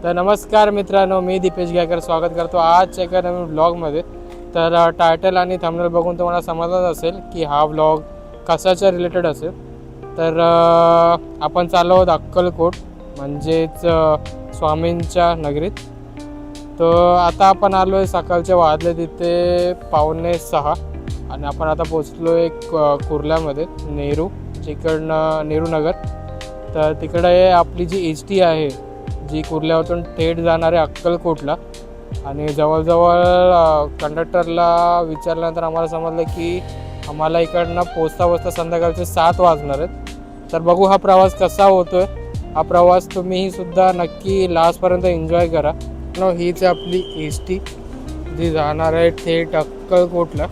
तर नमस्कार मित्रांनो, मी दीपेश गायकर स्वागत करतो आजच्या एका नवीन व्लॉगमध्ये. तर टायटल आणि थंबनेल बघून तुम्हाला समजलंच असेल की हा व्लॉग कशाच्या रिलेटेड असेल. तर आपण चाललो आहोत अक्कलकोट, म्हणजेच स्वामींच्या नगरीत. तर आता आपण आलो आहे, सकाळचे वाजले तिथे 5:45 आणि आपण आता पोचलो आहे कुर्ल्यामध्ये, तिकडनं नेहरू नगर. तर तिकडे आपली जी HT आहे जी कुर्ल्यावरून थेट जाणार आहे अक्कलकोटला. आणि जवळजवळ कंडक्टरला विचारल्यानंतर आम्हाला समजलं की आम्हाला इकडनं पोचता संध्याकाळचे 7 वाजणार आहेत. तर बघू हा प्रवास कसा होतो आहे. हा प्रवास तुम्हीही सुद्धा नक्की लास्टपर्यंत एन्जॉय करा. हीच आपली HT जी जाणार आहे थेट अक्कलकोटला.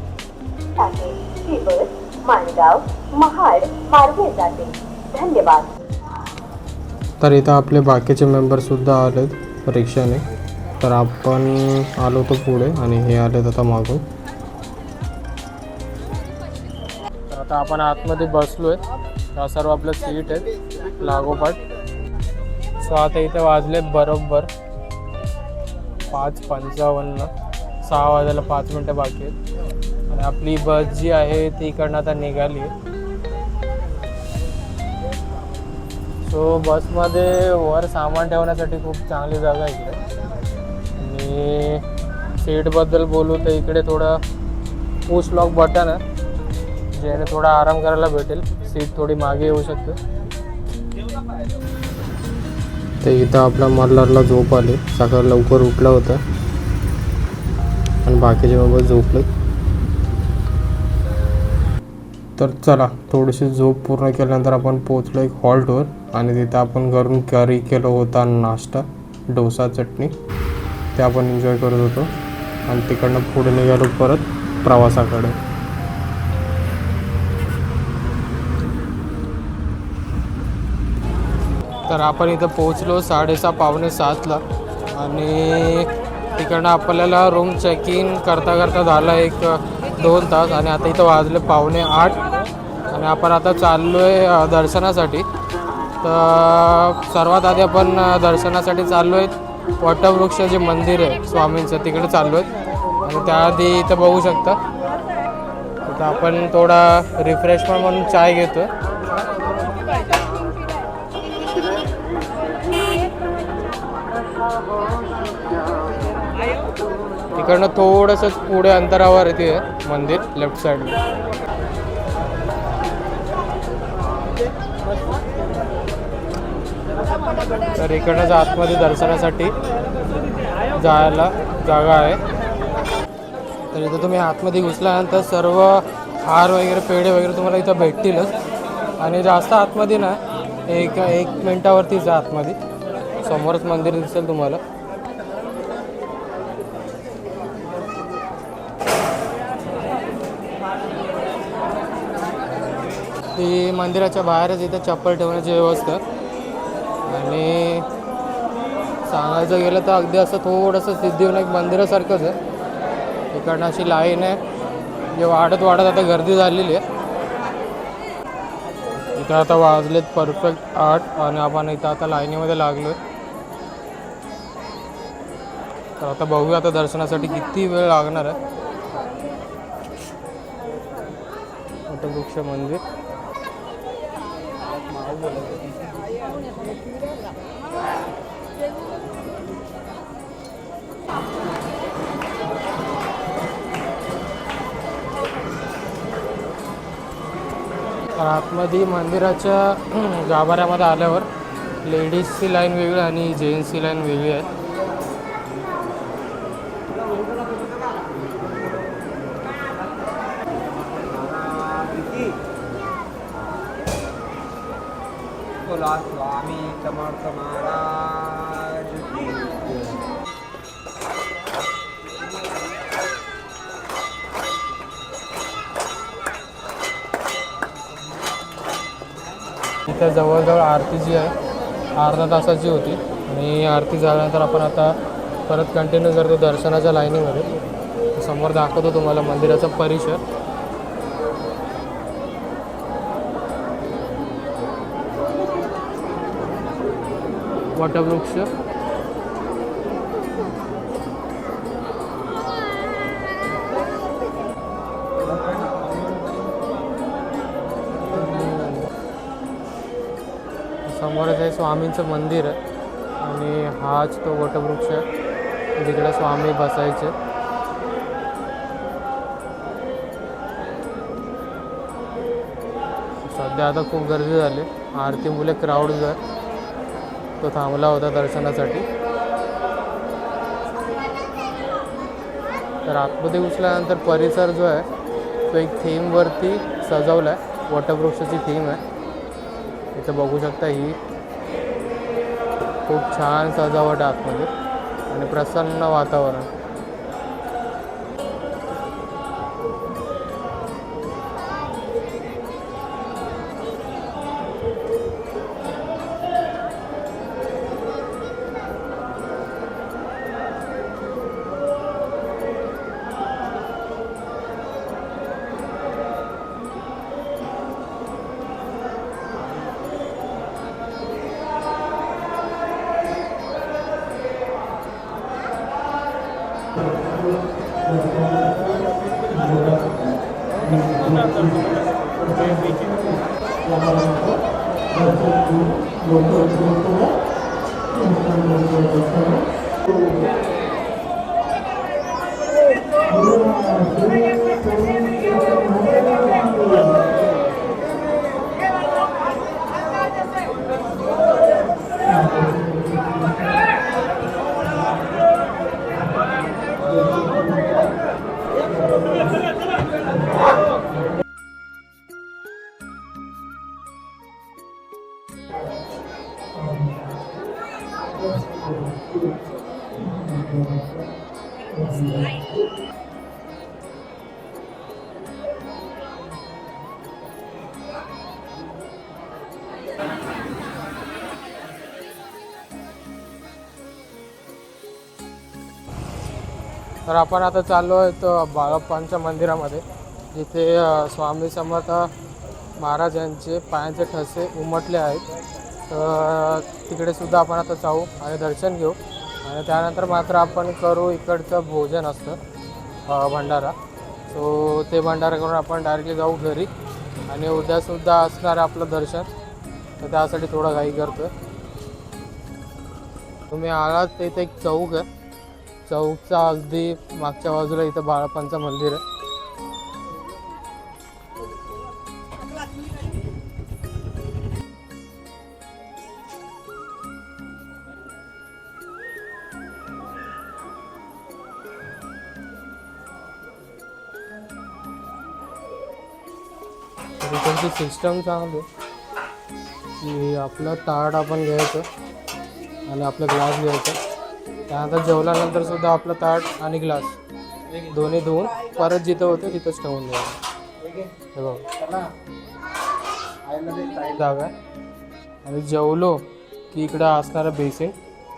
माणगाव महाड मार्गे जाते. धन्यवाद. तर इथं आपले बाकीचे मेंबरसुद्धा आलेत रिक्षाने. तर आपण आलो होतो पुढे आणि हे आलेत आता मागून. तर आता आपण आतमध्ये बसलो आहे. हा सर्व आपलं सीट आहे लागोपाठ. सो आता इथे वाजले बरोबर 5:55. 6 वाजायला 5 मिनटं बाकी आहेत. आणि आपली बस जी आहे ती इकडनं आता निघाली आहे. सो बसमध्ये वर सामान ठेवण्यासाठी खूप चांगली जागा आहे इकडे. आणि सीटबद्दल बोलू तर इकडे थोडं पुश लॉक बटन आहे, ज्याने थोडा आराम करायला भेटेल. सीट थोडी मागे येऊ शकते. ते इथं आपल्या मल्हारला झोप आली. सकाळी लवकर उठला होता आणि बाकीचे बाबा झोपले. तर चला, थोडीशी झोप पूर्ण केल्यानंतर आपण पोचलो एक हॉल्टवर. आणि तिथं आपण घरून कॅरी केलं होता नाश्ता, डोसा चटणी, ते आपण एन्जॉय करत होतो. आणि तिकडनं पुढे निघालो परत प्रवासाकडे. तर आपण इथं पोचलो 6:30 5:45 आणि तिकडनं आपल्याला रूम चेक इन करता झालं 1-2 तास. आणि आता इथं वाजले 7:45 आणि आपण आता चाललो आहे दर्शनासाठी. तर सर्वात आधी आपण दर्शनासाठी चाललो आहे वटवृक्ष जे मंदिर आहे स्वामींचं, तिकडे चाललो आहे. आणि त्याआधी इथं बघू शकता, इथं आपण थोडा रिफ्रेशमेंट म्हणून चाय घेतो. तिकडनं थोडंसंच पुढे अंतरावर येते मंदिर, लेफ्ट साईडला. तर इकडनंच आतमध्ये दर्शनासाठी जायला जागा आहे. तर इथं तुम्ही आतमध्ये घुसल्यानंतर सर्व हार वगैरे, पेढे वगैरे तुम्हाला इथं भेटतीलच. आणि जास्त आतमध्ये ना, एक मिनटावरतीच आतमध्ये समोरच मंदिर दिसेल तुम्हाला. ती मंदिराच्या बाहेरच इथं चप्पल ठेवण्याची व्यवस्था. आणि सांगायचं गेलं तर अगदी असं थोडंसं सिद्धिविनायक मंदिरासारखंच आहे. इकडनं अशी लाईन आहे, जे वाढत आता गर्दी झालेली आहे. इथं आता वाजलेत परफेक्ट 8 आणि आपण इथं आता लाईनीमध्ये लागलो आहे. तर आता बघूया आता दर्शनासाठी किती वेळ लागणार आहे. वटवृक्ष मंदिर. आतमध्ये मंदिराच्या गाभाऱ्यामध्ये आल्यावर लेडीजची लाईन वेगळी आणि जेंट्सची लाईन वेगळी आहे. स्वामी समर्थ महाराज. इथं जवळजवळ आरती जी आहे अर्धा तासाची होती. आणि आरती झाल्यानंतर आपण आता परत कंटिन्यू करतो दर्शनाच्या लाईनीमध्ये. समोर दाखवतो तुम्हाला मंदिराचा परिसर. वटवृक्ष समोरच आहे स्वामींचं मंदिर आहे आणि हाच तो वटवृक्ष आहे जिकडे स्वामी बसायचे. सध्या आता खूप गर्दी झाली, आरतीमुळे क्राऊड जो आहे तो थांबला होता दर्शनासाठी. तर आतमध्ये घुसल्यानंतर परिसर जो आहे तो एक थीमवरती सजवला आहे, वटवृक्षाची थीम आहे. इथं बघू शकता ही खूप छान सजावट आहे आतमध्ये आणि प्रसन्न वातावरण. तर आपण आता चाललो आहे तर बाळप्पांच्या मंदिरामध्ये, जिथे स्वामी समर्थ महाराज यांचे पायांचे ठसे उमटले आहेत. तर तिकडे सुद्धा आपण आता जाऊ आणि दर्शन घेऊ आणि त्यानंतर मात्र आपण करू इकडचं भोजन असतं भंडारा. सो ते भंडारा करून आपण डायरेक्टली जाऊ घरी आणि उद्यासुद्धा असणार आपलं दर्शन. तर त्यासाठी थोडं घाई करतो आहे. तुम्ही आलात ते इथे एक चौक आहे, चौकचा अगदी मागच्या बाजूला इथं बाळप्पांचं मंदिर आहे. इकडची सिस्टम चांगली की आपलं ताट आपण घ्यायचं आणि आपलं ग्लास घ्यायचं. त्यानंतर जेवल्यानंतर सुद्धा आपलं ताट आणि ग्लास दोन्ही धुवून परत जिथं होतं तिथंच ठेवून द्यायचं. हे बघा जागा आहे. आणि जेवलो की इकडं असणारं बेसिन,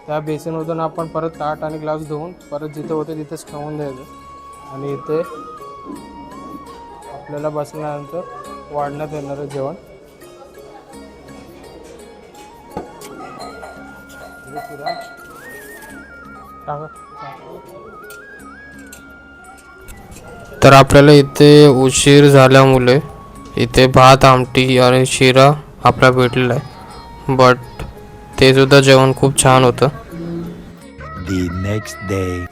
त्या बेसिनमधून आपण परत ताट आणि ग्लास धुवून परत जिथं होतं तिथंच ठेवून द्यायचं. आणि इथे आपल्याला बसल्यानंतर वाढण्यात येणारं जेवण. तर आपल्याला इथे उशीर झाल्यामुळे इथे भात आमटी आणि शिरा आपला भेटलेला आहे, बट ते सुद्धा जेवण खूप छान होतं. The next day.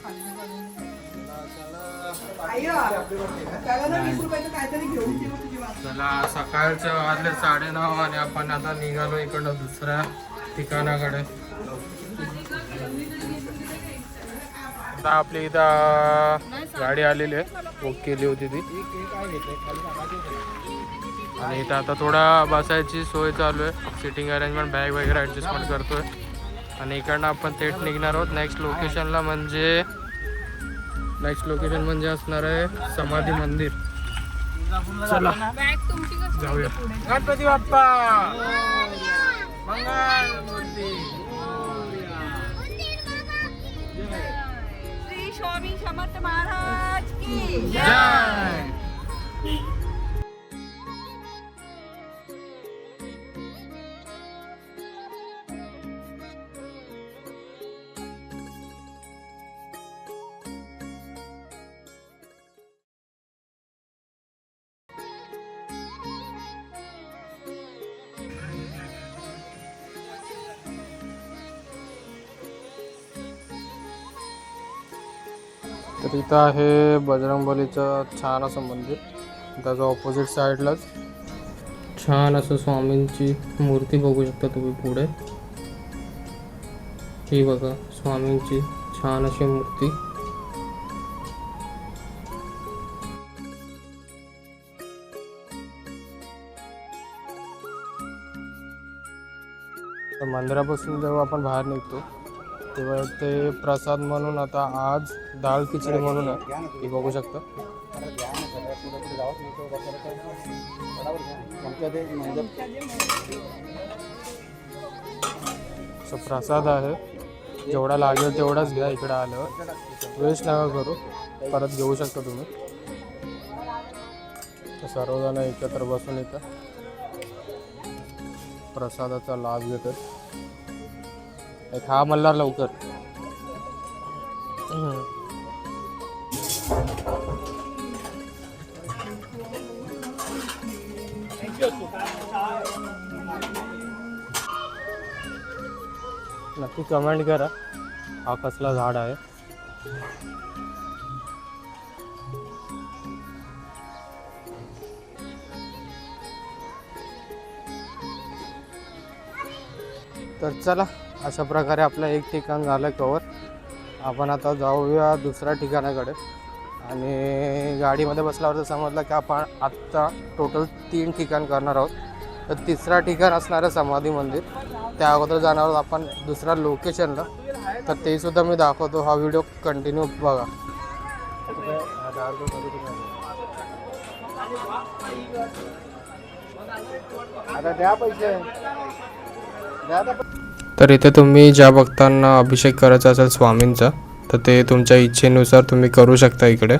चला सकाळचे वाजले 9:30 आणि आपण आता निघालो इकडं दुसऱ्या ठिकाणाकडे. आता आपली इथं गाडी आलेली आहे, बुक केली होती ती. आणि इथं आता थोडा बसायची सोय चालू आहे, सिटिंग अरेंजमेंट, बॅग वगैरे ॲडजस्टमेंट करतोय. आणि इकडनं आपण थेट निघणार आहोत नेक्स्ट लोकेशनला, म्हणजे नेक्स्ट लोकेशन म्हणजे असणार आहे समाधी मंदिर. चला जाऊया. गणपती बाप्पा मंगल मूर्ती. श्री स्वामी समर्थ महाराज की जय. तर इथं आहे बजरंगबलीचं छान असं मंदिर. त्याच्या ऑपोजिट साईडलाच छान असं स्वामींची मूर्ती बघू शकता तुम्ही पुढे. ही बघा स्वामींची छान अशी मूर्ती. तर मंदिरापासून जेव्हा आपण बाहेर निघतो तेव्हा ते प्रसाद म्हणून आता आज डाळ खिचडी म्हणून आहे, ही बघू शकता. प्रसाद आहे, जेवढा लागेल तेवढाच घ्या. इकडे आल्यावर वेस्ट नका करू, परत घेऊ शकता तुम्ही. तर सर्वजण एकत्र बसून इथं प्रसादाचा लाभ घेतात. खा मल्हार लवकर. नक्की कमेंट करा हा कसला झाड आहे. तर चला, अशा प्रकारे आपलं एक ठिकाण झालं कवर. आपण आता जाऊया दुसऱ्या ठिकाणाकडे. आणि गाडीमध्ये बसल्यावर तर समजलं की आपण आत्ता टोटल 3 ठिकाण करणार आहोत. तर तिसरा ठिकाण असणारं समाधी मंदिर. त्या अगोदर जाणार आहोत आपण दुसऱ्या लोकेशनला. तर ते सुद्धा मी दाखवतो, हा व्हिडिओ कंटिन्यू बघा. आता द्या पैसे. तर इथे तुम्ही ज्या भक्तांना अभिषेक करायचा असेल स्वामींचा, तर ते तुमच्या इच्छेनुसार तुम्ही करू शकता इकडे.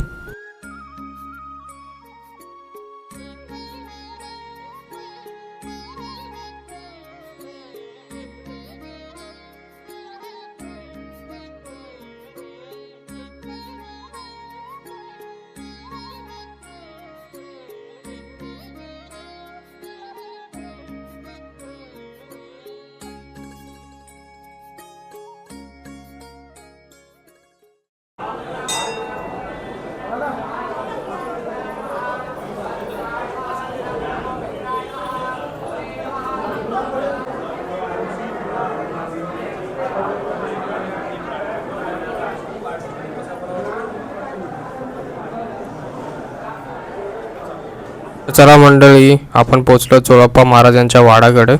चला मंडळी, आपण पोचलो चोळप्पा महाराजांच्या वाडाकडे.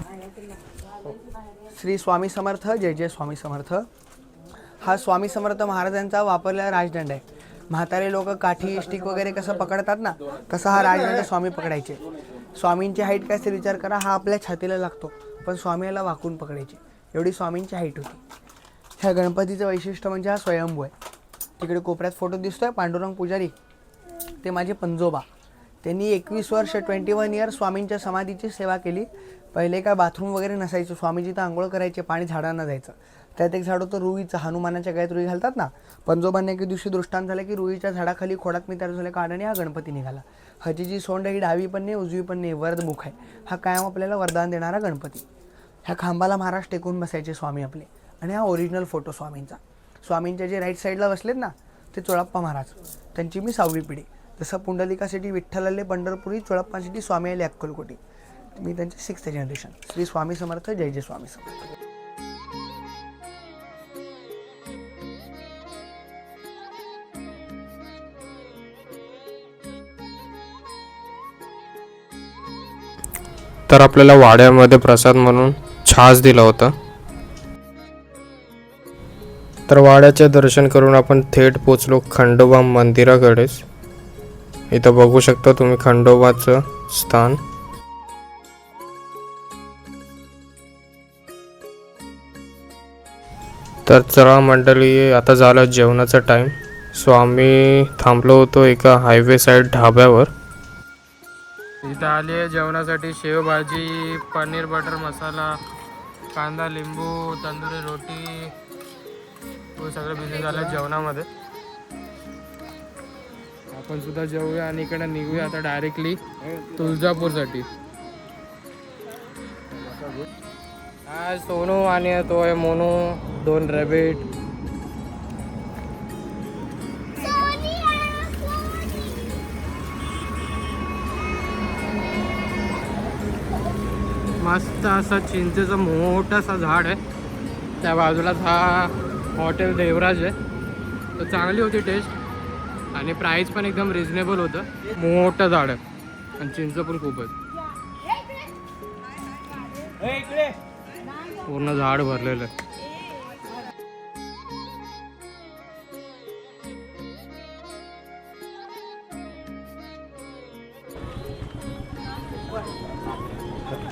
श्री स्वामी समर्थ. जय जय स्वामी समर्थ. हा स्वामी समर्थ महाराजांचा वापरलेला राजदंड आहे. म्हातारे लोक काठी स्टिक वगैरे कसं पकडतात ना, तसा हा राजदंड स्वामी पकडायचे. स्वामींची हाईट काय असेल विचार करा, हा आपल्या छातीला लागतो, पण स्वामीला वाकून पकडायचे, एवढी स्वामींची हाईट होती. ह्या गणपतीचं वैशिष्ट्य म्हणजे हा स्वयंभू आहे. तिकडे कोपऱ्यात फोटो दिसतोय पांडुरंग पुजारी, ते माझे पंजोबा. त्यांनी 21 वर्ष 21 इयर स्वामींच्या समाधीची सेवा केली. पहिले काय बाथरूम वगैरे नसायचं, स्वामीजी तर आंघोळ करायचे, पाणी झाडांना जायचं. त्यात एक झाड होतं रुईचं, हनुमानाच्या गायत रुई घालतात ना. पंजोबांनी एके दिवशी दृष्टांत झालं की रुईच्या झाडाखाली खोडात मी तयार झाले काढणे हा गणपती निघाला. ह्याची जी सोंड ही डावी पण नाही उजवी पण नाही, वरदमुख आहे. हा कायम आपल्याला वरदान देणारा गणपती. ह्या खांबाला महाराज टेकून बसायचे स्वामी आपले. आणि हा ओरिजिनल फोटो स्वामींचा. स्वामींच्या जे राईट साईडला बसलेत ना, ते चोळप्पा महाराज, त्यांची मी 6वी पिढी. जसं पुंडलिकासाठी विठ्ठल आले पंढरपुरी, चोळप्पांसाठी स्वामी आले अक्कलकोटी. मी त्यांचे 6th जनरेशन. श्री स्वामी समर्थ. जय जय स्वामी समर्थ. तर आपल्याला वाड्यामध्ये प्रसाद म्हणून छास दिला होता. तर वाड्याचे दर्शन करून आपण थेट पोचलो खंडोबा मंदिराकडेच. इथं बघू शकता तुम्ही खंडोबाचं स्थान. तर चला मंडळी, आता झालं जेवणाचा टाईम. सो आम्ही थांबलो होतो एका हायवे साईड ढाब्यावर. इथं आली आहे जेवणासाठी शेवभाजी, पनीर बटर मसाला, कांदा लिंबू, तंदुरी रोटी. तो सगळं बिझी झालं जेवणामध्ये. आपण सुद्धा जेवूया आणि इकडे निघूया आता डायरेक्टली तुळजापूरसाठी. आज सोनू आणि तो आहे मोनू, 2 रॅबिट. मस्त असा चिंचेचा मोठासा झाड आहे. त्या बाजूलाच हा हॉटेल देवराज आहे. तर चांगली होती टेस्ट आणि प्राईस पण एकदम रिजनेबल होतं. मोठं झाड आहे आणि चिंच पण खूप आहे. पूर्ण झाड भरलेलं आहे.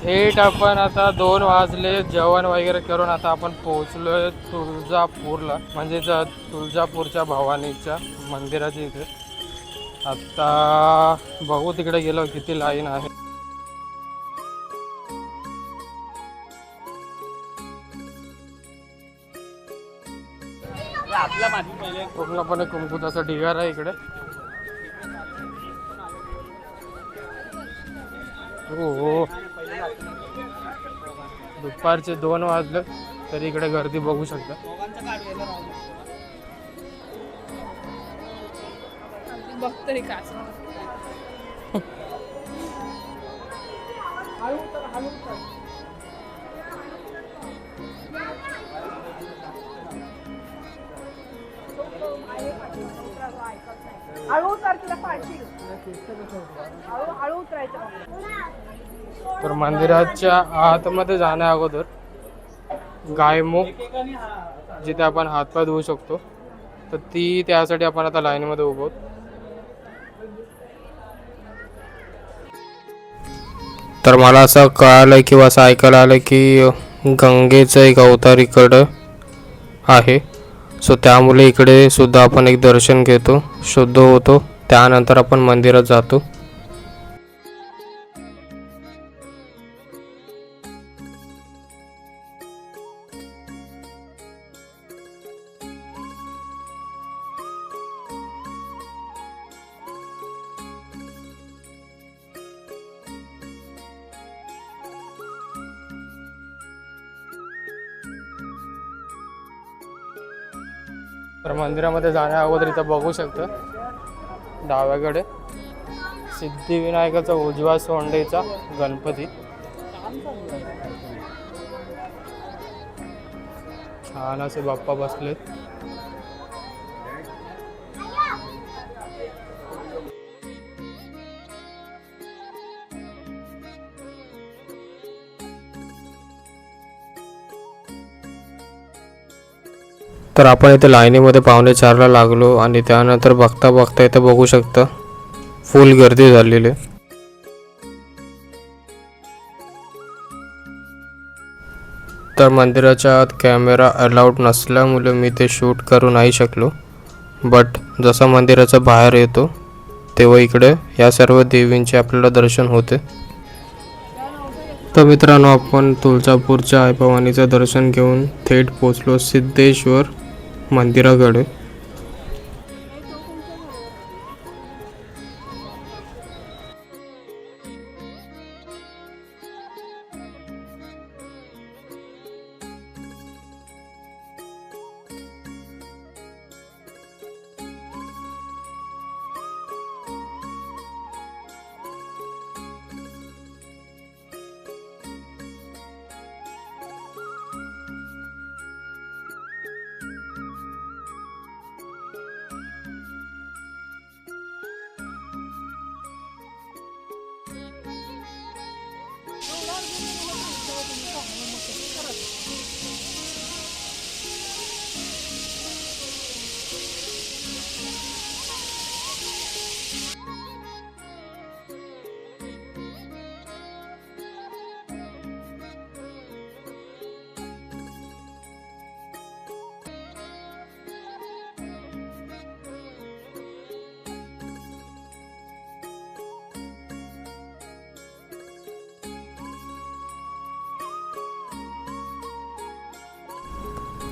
थेट आपण आता 2 वाजले जेवण वगैरे करून आता आपण पोहोचलोय तुळजापूरला, म्हणजे तुळजापूरच्या भवानीच्या मंदिराच्या इथे. आता बघू तिकडे गेलो किती लाईन आहे. पूर्णपणे कुंकुताचा ढिगारा आहे इकडे. हो, दुपारचे 2 वाजले तरी इकडे गर्दी बघू शकता. तर मंदिराच्या आतमध्ये जाण्या अगोदर गायमुख जिथे आपण हातपाय धुवू शकतो, तर त्यासाठी आपण आता लाईनमध्ये उभो आहोत. तर मला असं कळालं किंवा असं ऐकायला आलं की गंगेचं एक अवतार इकडं आहे. सो त्यामुळे इकडे सुद्धा आपण एक दर्शन घेतो, शुद्ध होतो, त्यानंतर आपण मंदिरात जातो. तर मंदिरामध्ये जाण्या अगोदर इथं बघू शकता डाव्याकडे सिद्धिविनायकाचा उजवा सोंडेचा गणपती. छान असे बाप्पा बसलेत. तर आपण इथे लाईनीमध्ये 4:45ला लागलो आणि त्यानंतर बघता बघता इथे बघू शकता फुल गर्दी झालेली आहे. तर मंदिराच्या आत कॅमेरा अलाउड नसल्यामुळे मी ते शूट करू नाही शकलो. बट जसं मंदिराचं बाहेर येतो तेव्हा इकडे या सर्व देवींचे आपल्याला दर्शन होते. तर मित्रांनो, आपण तुळजापूरच्या आई भवानीचं दर्शन घेऊन थेट पोचलो सिद्धेश्वर मंदिराकडे.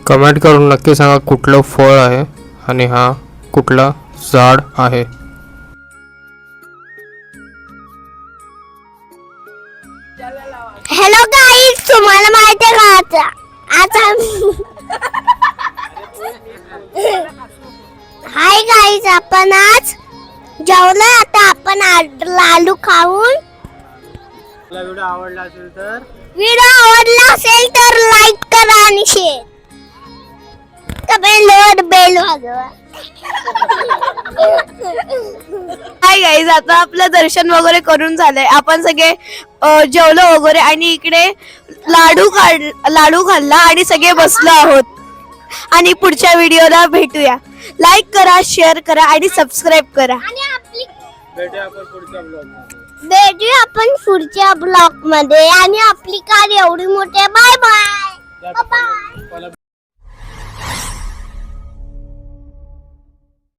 कमेंट करून नक्की सांगा कुठलं फळ आहे आणि हा कुठला झाड आहे. हॅलो गाईज, तुम्हाला माहिती आहे का आता हाय गाईज, आपण आज जेवलो. आता आपण लालू खाऊन तुला व्हिडिओ आवडला असेल तर व्हिडिओ आवडला असेल तर लाईक करा आणि शेअर. बेल वाजवा. हाय गाईज, आता आपलं दर्शन वगैरे करून झालंय. आपण सगळे जेवलो वगैरे आणि इकडे लाडू खाल्ला आणि सगळे बसलो आहोत. आणि पुढच्या व्हिडिओला भेटूया. लाईक करा, शेअर करा आणि सबस्क्राईब करा. भेटूया आपण पुढच्या ब्लॉग भेटूया आपण पुढच्या ब्लॉग मध्ये. आणि आपली कार एवढी मोठी आहे. बाय.